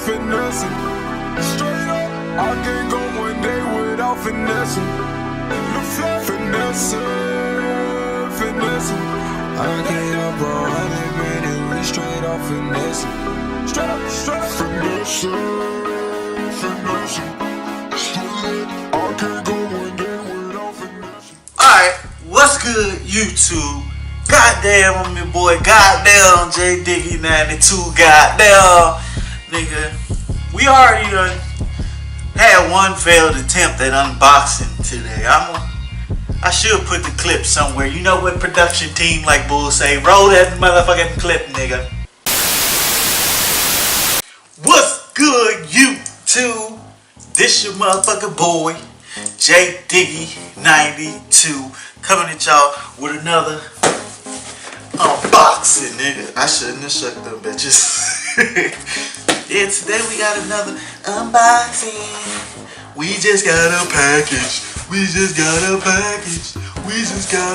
finessing. Straight up, I can't go one day without finessing. Finessing. I can't help bro, I admit it, we straight up finessing. Straight up, finessing. I can't go one day without finessing. Alright, what's good, YouTube? Goddamn, I'm your boy. Goddamn, J Diggy 92. Goddamn, nigga. We already done had one failed attempt at unboxing today. I should put the clip somewhere. You know what production team like Bull say? Roll that motherfucking clip, nigga. What's good, YouTube? This your motherfucking boy, J Diggy 92, coming at y'all with another unboxing, nigga. I shouldn't have shook them bitches. Yeah, today we got another unboxing. We just got a package. We just got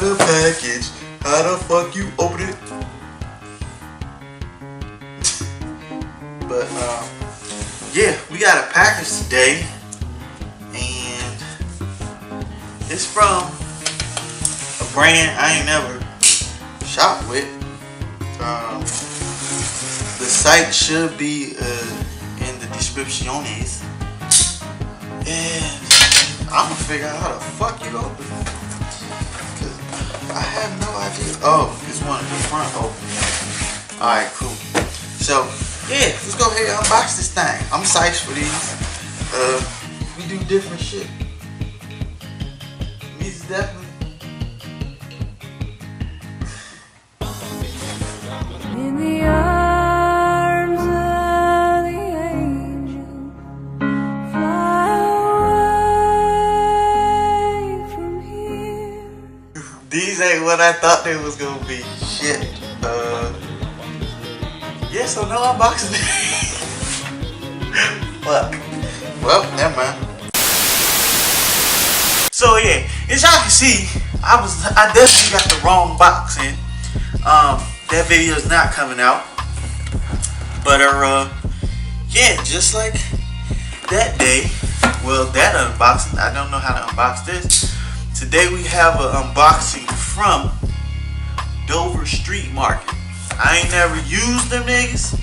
a package. How the fuck you open it? But yeah, we got a package today, and it's from a brand I ain't never shop with. The site should be in the descriptiones, and I'm gonna figure out how the fuck you open it, cause I have no idea. Oh, it's one of the front opening. Alright, cool. So yeah, let's go ahead and unbox this thing. I'm psyched for these. We do different shit. These definitely. In the arms of the angel, fly away from here. These ain't what I thought they was gonna be. Shit. Yeah, so no unboxing. Fuck. Well, never mind. So yeah, as y'all can see, I definitely got the wrong box in. That video is not coming out. But yeah, just like that day, well, that unboxing, I don't know how to unbox this. Today we have an unboxing from Dover Street Market. I ain't never used them niggas.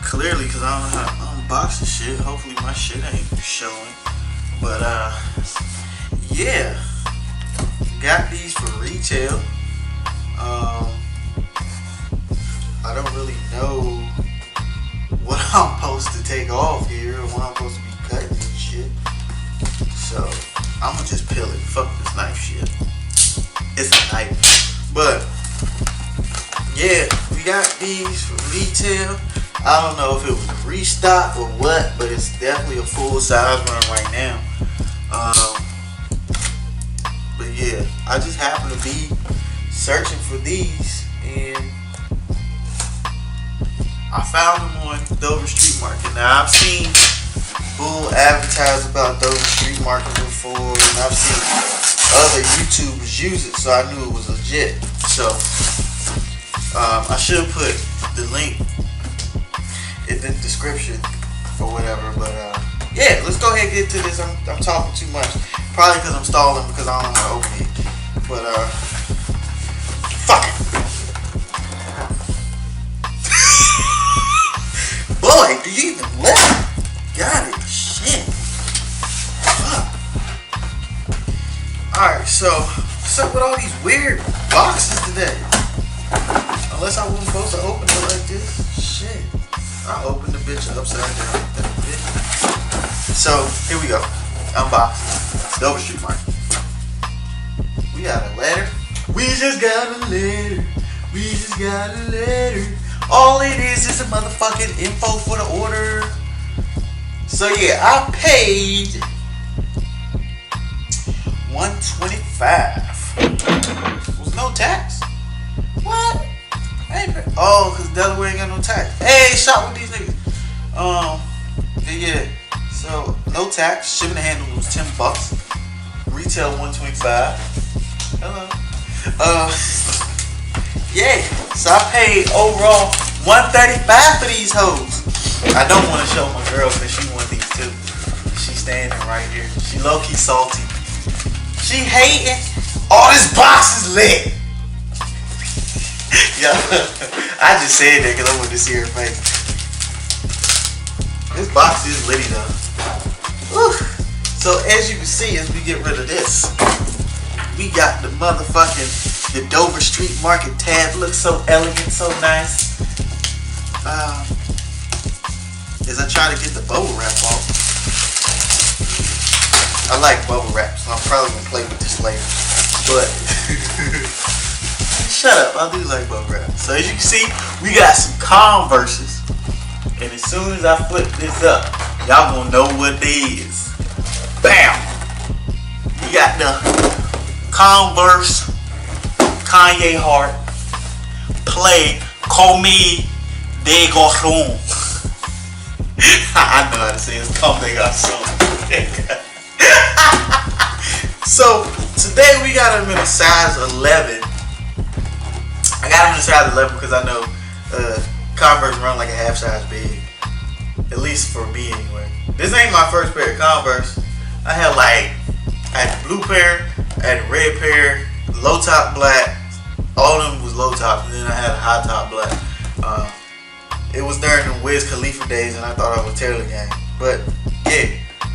Clearly, cause I don't know how to unbox this shit. Hopefully my shit ain't showing. But yeah, got these for retail. I don't really know what I'm supposed to take off here or what I'm supposed to be cutting and shit. So I'm gonna just peel it. Fuck this knife shit. It's a knife. But yeah, we got these for retail. I don't know if it was a restock or what, but it's definitely a full size run right now. But yeah, I just happen to be searching for these, and I found them on Dover Street Market. Now I've seen Bull advertise about Dover Street Market before, and I've seen other YouTubers use it, so I knew it was legit. So I should put the link in the description or whatever. But yeah, let's go ahead and get to this. I'm talking too much, probably because I'm stalling because I don't know how to open it. But fuck it. Boy, do you even listen? Got it. Shit. Fuck. Alright, so what's up with all these weird boxes today? Unless I wasn't supposed to open it like this. Shit. I opened the bitch upside down. So here we go. Unboxing. Dover Street Market. We got a letter. We just got a letter. All it is a motherfucking info for the order. So yeah, I paid $125. Was no tax. What? Oh, cause Delaware ain't got no tax. Hey, shop with these niggas. Yeah. So no tax. Shipping and handling was $10. Retail $125. Hello. Yeah. So I paid overall $135 for these hoes. I don't want to show my girl because she want these too. She's standing right here. She low-key salty. She hating. All this box is lit. Yeah, I just said that because I wanted to see her face. This box is litty though. Whew. So as you can see, as we get rid of this, we got the motherfucking the Dover Street Market tab. Looks so elegant, so nice. As I try to get the bubble wrap off. I like bubble wrap, so I'm probably gonna play with this later. But shut up, I do like bubble wrap. So as you can see, we got some Converses. And as soon as I flip this up, y'all gonna know what they is. Bam! We got the Converse Kanye Hart play Comme des Garçons. I know how to say it's Comme des Garçons. So today we got them in a size 11. I got them in a size 11 because I know Converse run like a half size big. At least for me anyway. This ain't my first pair of Converse. I had a blue pair, I had a red pair, low top black. All of them was low top, and then I had a high top black. It was during the Wiz Khalifa days, and I thought I was Taylor Gang. But yeah,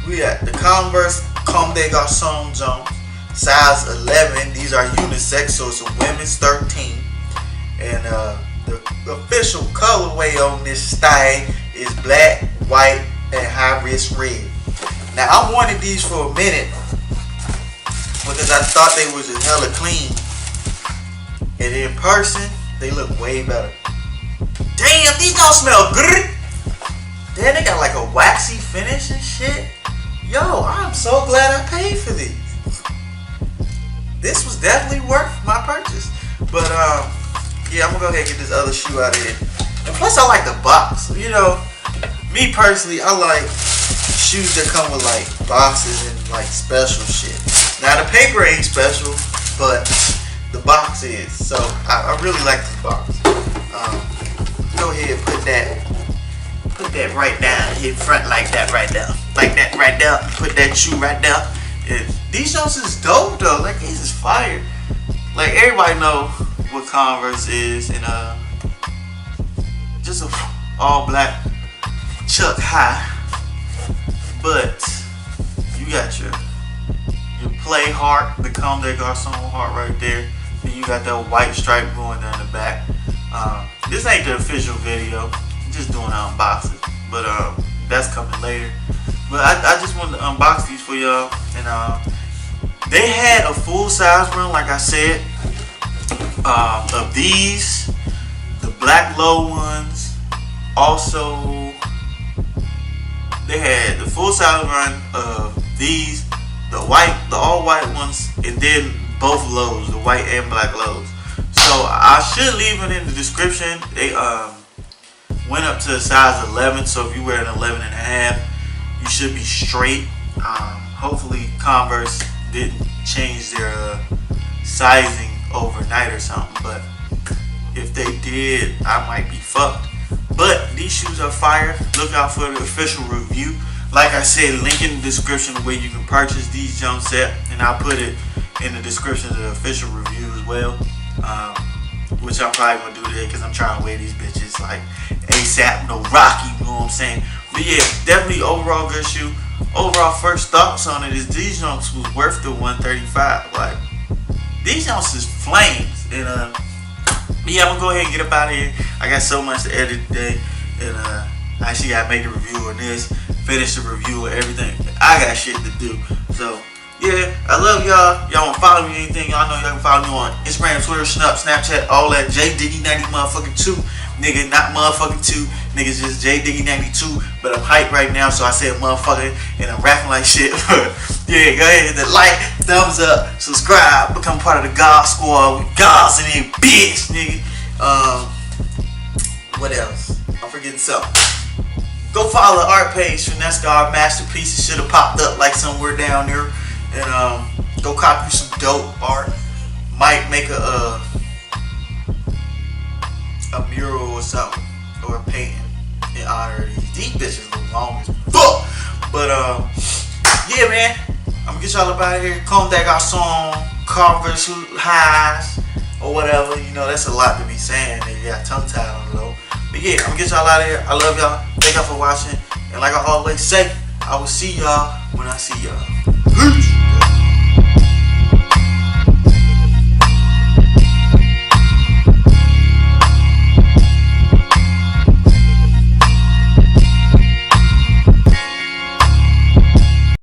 we got the Converse Comme des Garçons Jones, size 11. These are unisex, so it's a women's 13. And the official colorway on this style is black, white, and high wrist red. Now I wanted these for a minute because I thought they was just hella clean, and in person they look way better. Damn, these don't smell good. Damn, they got like a waxy finish and shit. Yo, I'm so glad I paid for these. This was definitely worth my purchase. But yeah, I'm gonna go ahead and get this other shoe out of here. And plus, I like the box. You know, me personally, I like shoes that come with like boxes and like special shit. Now the paper ain't special, but the box is. So I really like this box. Go ahead and put that right down in front like that right there. Like that right there. Put that shoe right there. And these shoes is dope though. Like these is fire. Like everybody know what Converse is, and just a all black Chuck high. But you got your play heart, the Comme des Garçons heart right there. Then you got that white stripe going down the back. This ain't the official video. I'm just doing an unboxing, but that's coming later. But I just wanted to unbox these for y'all, and they had a full size run, like I said, of these, the black low ones. Also, they had the full size run of these, the all white ones, and then both lows, the white and black lows. So I should leave it in the description. They went up to a size 11, so if you wear an 11 and a half, you should be straight. Hopefully Converse didn't change their sizing overnight or something, but if they did, I might be fucked. But these shoes are fire. Look out for the official review. Like I said, link in the description where you can purchase these jump set, and I'll put it in the description of the official review as well. Which I'm probably gonna do today because I'm trying to wear these bitches like ASAP, no Rocky, you know what I'm saying? But yeah, definitely overall good shoe. Overall first thoughts on it is these jumps was worth the $135. Like these jumps is flames. And yeah, I'm gonna go ahead and get up out of here. I got so much to edit today, and I actually gotta make a review on this, finish the review of everything. I got shit to do. So yeah, I love y'all. Y'all wanna follow me or anything? Y'all know y'all can follow me on Instagram, Twitter, Snapchat, all that. JDiggy90 motherfucking 2. Nigga, not motherfucking 2. Niggas just JDiggy92. But I'm hyped right now, so I said motherfucker, and I'm rapping like shit. Yeah, go ahead and hit the like, thumbs up, subscribe, become part of the God Squad. We gods in here, bitch, nigga. What else? I'm forgetting something. Go follow the art page for NASCAR Masterpieces. Should have popped up like somewhere down there. And go copy some dope art. Might make a a mural or something, or a painting in honor of these bitches look long as fuck. But yeah, man, I'm gonna get y'all up out of here. Comme des garçons, Converse highs, or whatever. You know, that's a lot to be saying. They got tongue tied on the low. But yeah, I'm gonna get y'all out of here. I love y'all. Thank y'all for watching. And like I always say, I will see y'all when I see y'all. Peace.